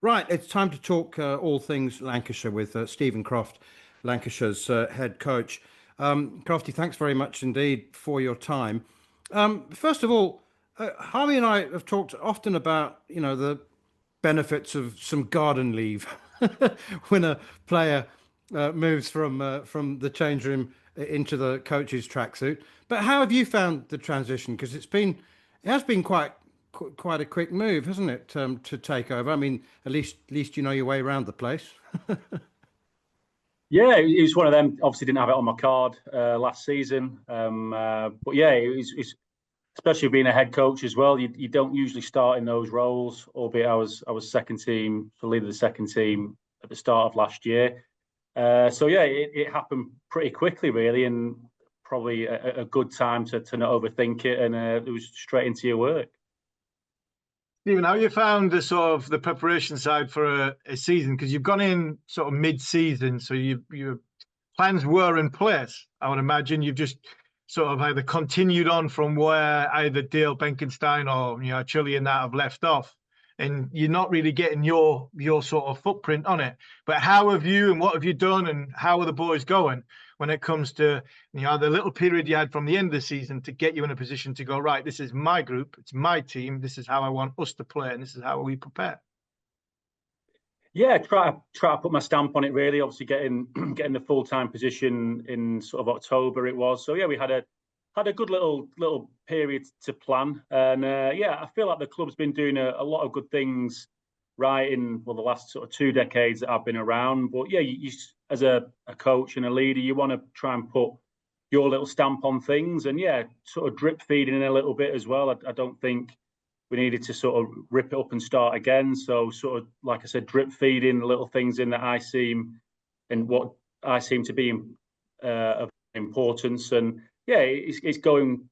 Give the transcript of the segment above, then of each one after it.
Right, it's time to talk all things Lancashire with Stephen Croft, Lancashire's head coach. Crofty, thanks very much indeed for your time. First of all, Harvey and I have talked often about, the benefits of some garden leave when a player moves from the change room into the coach's tracksuit. But how have you found the transition? Because it has been quite a quick move, hasn't it, to take over? I mean, at least you know your way around the place. Yeah, it was one of them. Obviously, didn't have it on my card last season, but yeah, it's especially being a head coach as well. You don't usually start in those roles. Albeit I was second team, the leader of the second team at the start of last year. So yeah, it happened pretty quickly, really, and probably a good time to not overthink it, and it was straight into your work. Stephen, how you found the sort of the preparation side for a season? Because you've gone in sort of mid-season, so your plans were in place. I would imagine you've just sort of either continued on from where either Dale Benkenstein or Chile and that have left off, and you're not really getting your sort of footprint on it. But how have you and what have you done, and how are the boys going when it comes to the little period you had from the end of the season to get you in a position to go, right, this is my group, it's my team, this is how I want us to play, and this is how we prepare. Yeah, try to put my stamp on it. Really, obviously getting getting the full-time position in sort of October it was. So yeah, we had a good little period to plan, and yeah, I feel like the club's been doing a lot of good things right in the last sort of 2 decades that I've been around. But yeah, you as a coach and a leader, you want to try and put your little stamp on things, and yeah, sort of drip feeding in a little bit as well. I don't think we needed to sort of rip it up and start again. So sort of like I said, drip feeding little things in that I seem and what I seem to be of importance. And yeah, it's going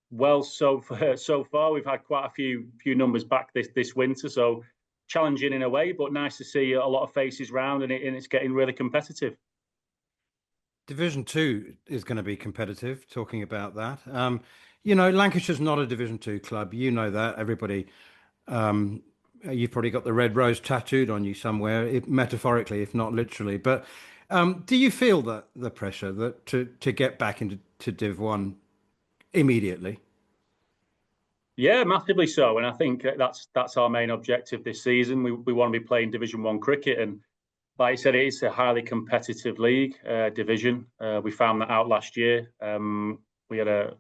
well so far. We've had quite a few numbers back this winter, so challenging in a way, but nice to see a lot of faces round, and it's getting really competitive. Division Two is going to be competitive. Talking about that, Lancashire's not a Division Two club. You know that. Everybody, you've probably got the red rose tattooed on you somewhere, metaphorically, if not literally. But do you feel that the pressure that to get back into Div One immediately? Yeah, massively so, and I think that's our main objective this season. We want to be playing Division One cricket, and like I said, it is a highly competitive league division. We found that out last year. We had a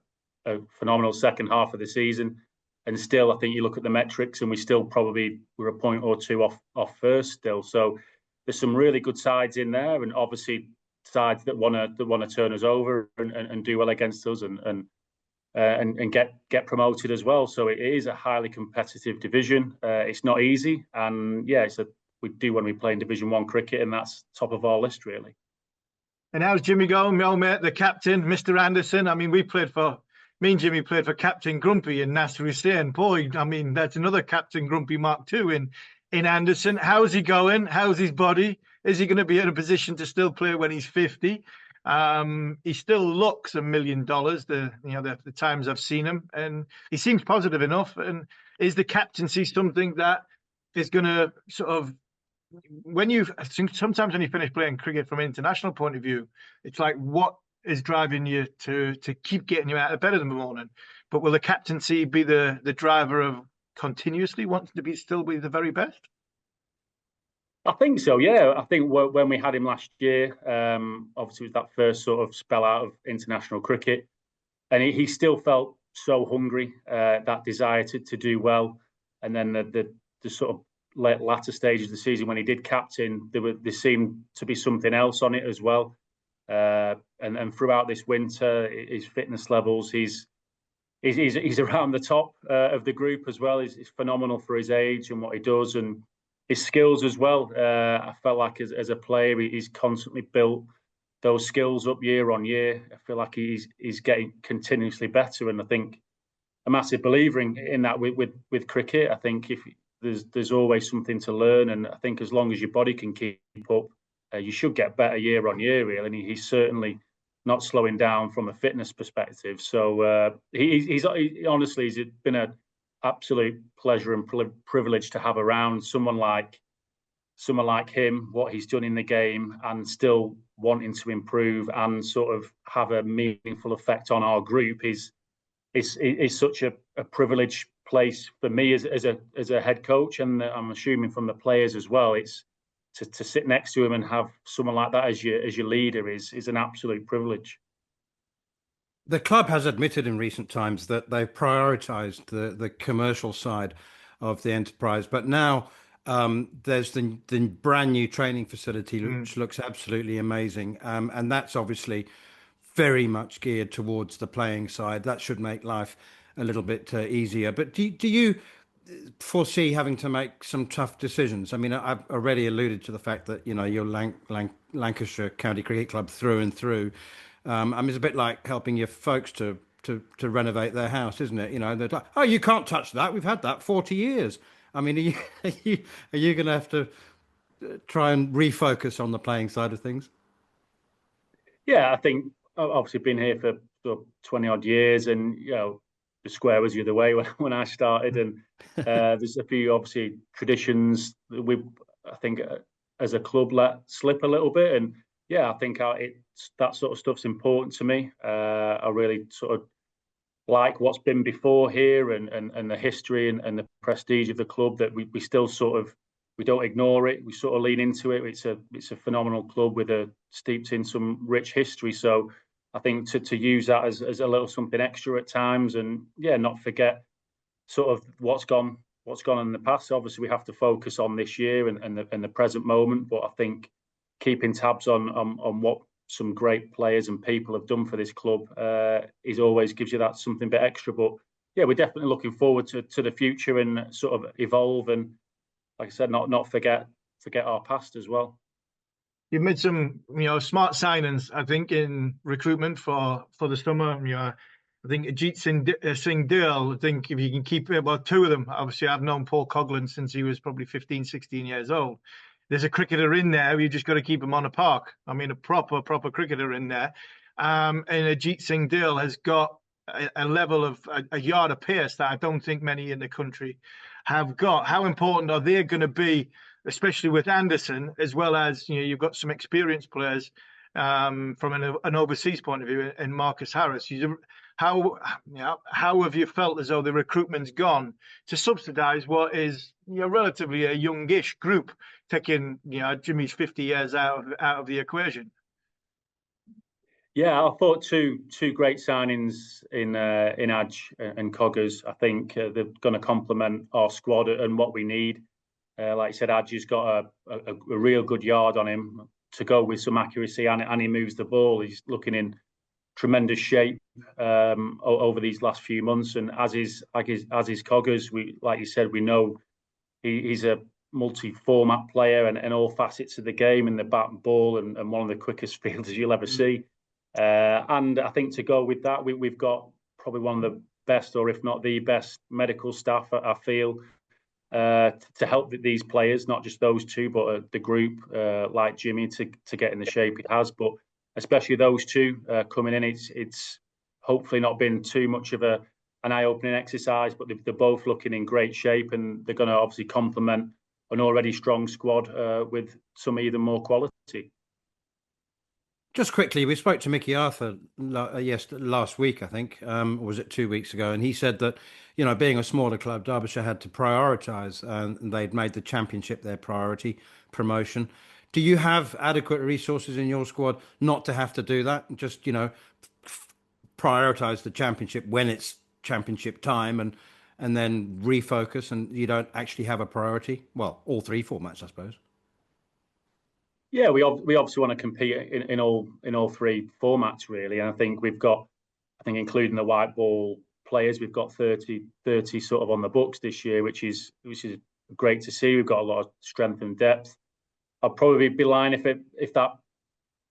phenomenal second half of the season, and still, I think you look at the metrics, and we're a point or two off first still. So there's some really good sides in there, and obviously sides that want to turn us over and do well against us and get promoted as well. So it is a highly competitive division. It's not easy, and yeah, we do want to be playing Division One cricket, and that's top of our list, really. And how's Jimmy going, my old mate, the captain, Mr. Anderson? I mean, me and Jimmy played for Captain Grumpy in Nasser Hussain. Boy, I mean, that's another Captain Grumpy Mark II in Anderson. How's he going? How's his body? Is he going to be in a position to still play when he's 50? He still looks $1 million. The times I've seen him, and he seems positive enough. And is the captaincy something that is going to sort of sometimes when you finish playing cricket from an international point of view, it's like what is driving you to keep getting you out of bed in the morning? But will the captaincy be the driver of continuously wanting to still be the very best? I think so, yeah. I think when we had him last year, obviously it was that first sort of spell out of international cricket, and he still felt so hungry, that desire to do well. And then the sort of latter stages of the season when he did captain, there seemed to be something else on it as well. And throughout this winter, his fitness levels, he's around the top of the group as well. He's phenomenal for his age and what he does, and his skills as well. I felt like as a player, he's constantly built those skills up year on year. I feel like he's getting continuously better, and I think a massive believer in that with cricket. I think if there's always something to learn, and I think as long as your body can keep up, you should get better year on year, really. And he's certainly not slowing down from a fitness perspective. So he's honestly, he's been an absolute pleasure and privilege to have around someone like someone like him, what he's done in the game, and still wanting to improve and sort of have a meaningful effect on our group is such a privileged place for me as a head coach, and I'm assuming from the players as well. It's to sit next to him and have someone like that as your leader is an absolute privilege. The club has admitted in recent times that they've prioritised the commercial side of the enterprise, but now there's the brand new training facility, which looks absolutely amazing, and that's obviously very much geared towards the playing side. That should make life a little bit easier. But do you foresee having to make some tough decisions? I mean, I've already alluded to the fact that you're Lancashire County Cricket Club through and through. I mean, it's a bit like helping your folks to renovate their house, isn't it? They're like, oh, you can't touch that. We've had that 40 years. I mean, are you going to have to try and refocus on the playing side of things? Yeah, I think obviously been here for 20 odd years, and the square was the other way when I started, and there's a few obviously traditions that I think as a club let slip a little bit, and I think that sort of stuff's important to me. I really sort of like what's been before here and the history and the prestige of the club, that we still sort of, we don't ignore it. We sort of lean into it. It's a phenomenal club with steeped in some rich history. So I think to use that as a little something extra at times, and not forget sort of what's gone in the past. Obviously, we have to focus on this year and the present moment. But I think keeping tabs on what some great players and people have done for this club is always gives you that something bit extra. But we're definitely looking forward to the future and sort of evolve, and like I said, not forget our past as well. You've made some, smart signings, I think, in recruitment for the summer. I think Ajeet Singh, I think if you can keep two of them, obviously I've known Paul Coughlin since he was probably 15, 16 years old. There's a cricketer in there, you just got to keep him on a park. I mean, a proper cricketer in there. And Ajeet Singh has got a level of a yard of pace that I don't think many in the country have got. How important are they going to be, especially with Anderson, as well as you've got some experienced players from an overseas point of view in Marcus Harris? How have you felt as though the recruitment's gone to subsidise what is relatively a youngish group, taking Jimmy's 50 years out of the equation? Yeah, I thought two great signings in Aj and Coggers. I think they're going to complement our squad and what we need. Like I said, Aj has got a real good yard on him to go with some accuracy, and he moves the ball. He's looking in tremendous shape over these last few months, and as is Coggers. Like you said, we know he's a multi-format player and all facets of the game, in the bat and ball, and one of the quickest fielders you'll ever see. And I think to go with that, we've got probably one of the best, or if not the best, medical staff, I feel, to help these players, not just those two, but the group, like Jimmy, to get in the shape it has. But especially those two coming in, it's hopefully not been too much of an eye-opening exercise, but they're both looking in great shape, and they're going to obviously complement an already strong squad with some even more quality. Just quickly, we spoke to Mickey Arthur last week, I think, or was it 2 weeks ago? And he said that, being a smaller club, Derbyshire had to prioritise, and they'd made the Championship their priority promotion. Do you have adequate resources in your squad not to have to do that? Just, prioritise the Championship when it's Championship time, and then refocus, and you don't actually have a priority? Well, all three formats, I suppose. Yeah, we obviously want to compete in all three formats, really. And I think we've got, including the white ball players, we've got 30 sort of on the books this year, which is great to see. We've got a lot of strength and depth. I'd probably be lying if that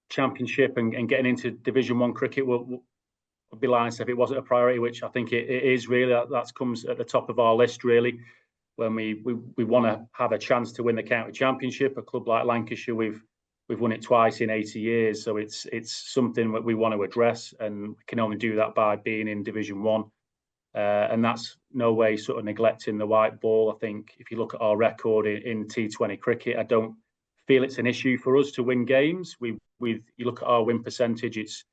Championship and getting into Division 1 cricket would be lying if it wasn't a priority, which I think it is really. That comes at the top of our list, really. When we want to have a chance to win the county championship, a club like Lancashire, we've won it twice in 80 years, so it's something that we want to address, and we can only do that by being in Division 1. And that's no way sort of neglecting the white ball. I think if you look at our record in T20 cricket, I don't feel it's an issue for us to win games. You look at our win percentage, it's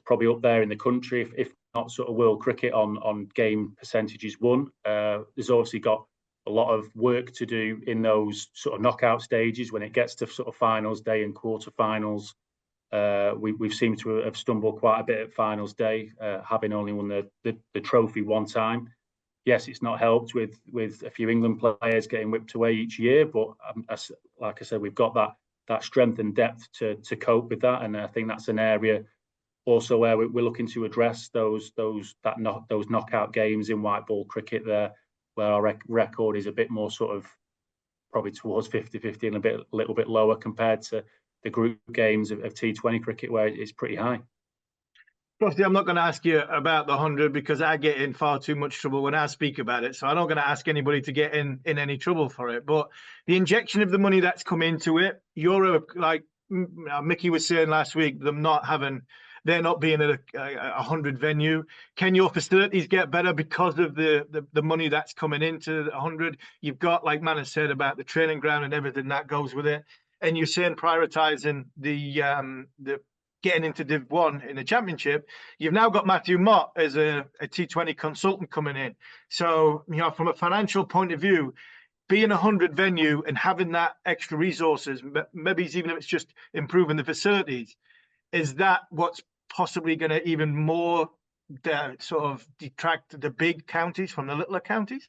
probably up there in the country, if not sort of world cricket on game percentages won. There's obviously got a lot of work to do in those sort of knockout stages when it gets to sort of finals day and quarterfinals. We've seemed to have stumbled quite a bit at finals day, having only won the trophy one time. Yes, it's not helped with a few England players getting whipped away each year, but like I said, we've got that strength and depth to cope with that, and I think that's an area also where we're looking to address those knockout games in white ball cricket there, where our record is a bit more sort of probably towards 50-50 and a little bit lower compared to the group games of T20 cricket, where it's pretty high. Crofty, I'm not going to ask you about the 100 because I get in far too much trouble when I speak about it. So I'm not going to ask anybody to get in any trouble for it. But the injection of the money that's come into it, like Mickey was saying last week, they're not being at a 100 venue. Can your facilities get better because of the money that's coming into the 100? You've got, like Manor said, about the training ground and everything that goes with it. And you're saying prioritising the getting into Div 1 in the Championship. You've now got Matthew Mott as a T20 consultant coming in. So, from a financial point of view, being a 100 venue and having that extra resources, maybe even if it's just improving the facilities, is that what's possibly going to even more sort of detract the big counties from the littler counties?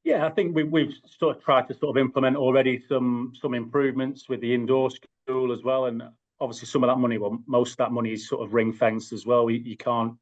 Yeah, I think we've sort of tried to sort of implement already some improvements with the indoor school as well, and obviously some of that money, well, most of that money is sort of ring fenced as well. You can't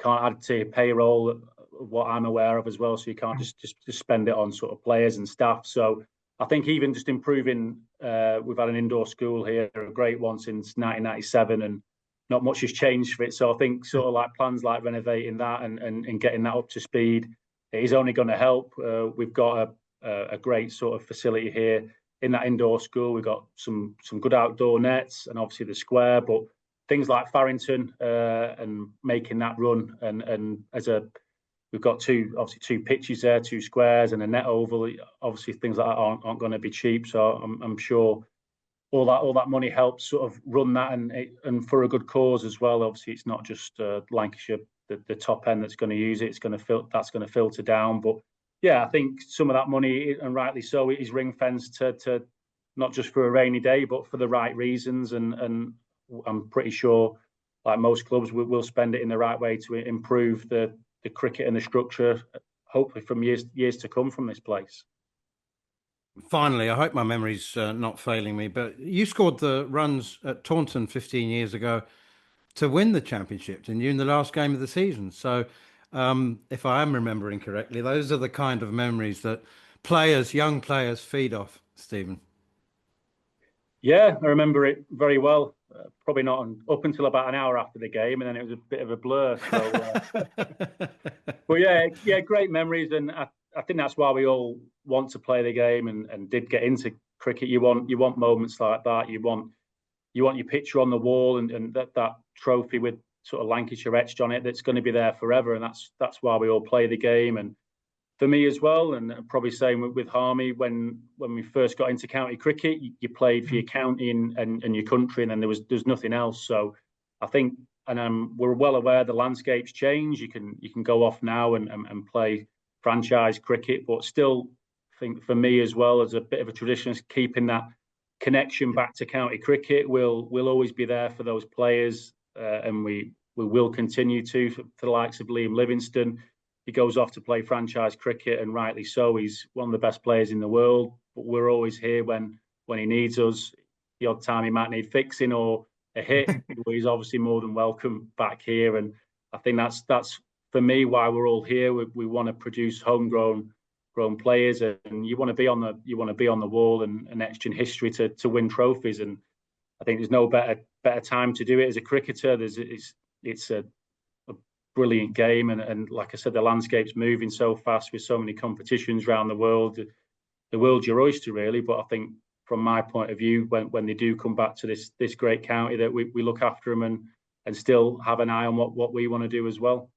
add to your payroll, what I'm aware of as well. So you can't just spend it on sort of players and staff. So I think even just improving, we've had an indoor school here, a great one since 1997, and not much has changed for it. So I think sort of like plans like renovating that and getting that up to speed, it is only going to help. We've got a great sort of facility here in that indoor school. We've got some good outdoor nets and obviously the square, but things like Farrington and making that run and we've got two pitches there, 2 squares and a net oval. Obviously things like that aren't going to be cheap. So I'm sure all that money helps sort of run that and for a good cause as well. Obviously it's not just Lancashire, the top end that's going to use it. That's going to filter down, but yeah, I think some of that money, and rightly so, is ring fenced to not just for a rainy day, but for the right reasons. And I'm pretty sure, like most clubs, we'll spend it in the right way to improve the cricket and the structure, hopefully from years to come from this place. Finally, I hope my memory's not failing me, but you scored the runs at Taunton 15 years ago to win the championship, didn't you, in the last game of the season? So if I am remembering correctly, those are the kind of memories that young players feed off, Stephen. Yeah, I remember it very well. Probably not up until about an hour after the game, and then it was a bit of a blur. So, but yeah, great memories, and I think that's why we all want to play the game and did get into cricket. You want moments like that. You want your picture on the wall and that trophy with sort of Lancashire etched on it that's going to be there forever, and that's why we all play the game. And for me as well, and probably same with Harmy, when we first got into county cricket, you played for your county and your country, and then there's nothing else. So I think, and we're well aware the landscape's changed. You can go off now and play franchise cricket, but still, I think for me as well, as a bit of a traditionalist, keeping that connection back to county cricket will always be there for those players, and we will continue to for the likes of Liam Livingstone. He goes off to play franchise cricket, and rightly so. He's one of the best players in the world, but we're always here when he needs us. The odd time he might need fixing or a hit, he's obviously more than welcome back here. And I think that's for me why we're all here. We want to produce homegrown players, and you want to be on the wall and etched in history to win trophies. And I think there's no better time to do it as a cricketer. It's a brilliant game, and like I said, the landscape's moving so fast with so many competitions around the world. The world's your oyster, really. But I think from my point of view, when they do come back to this great county, that we look after them and still have an eye on what we want to do as well.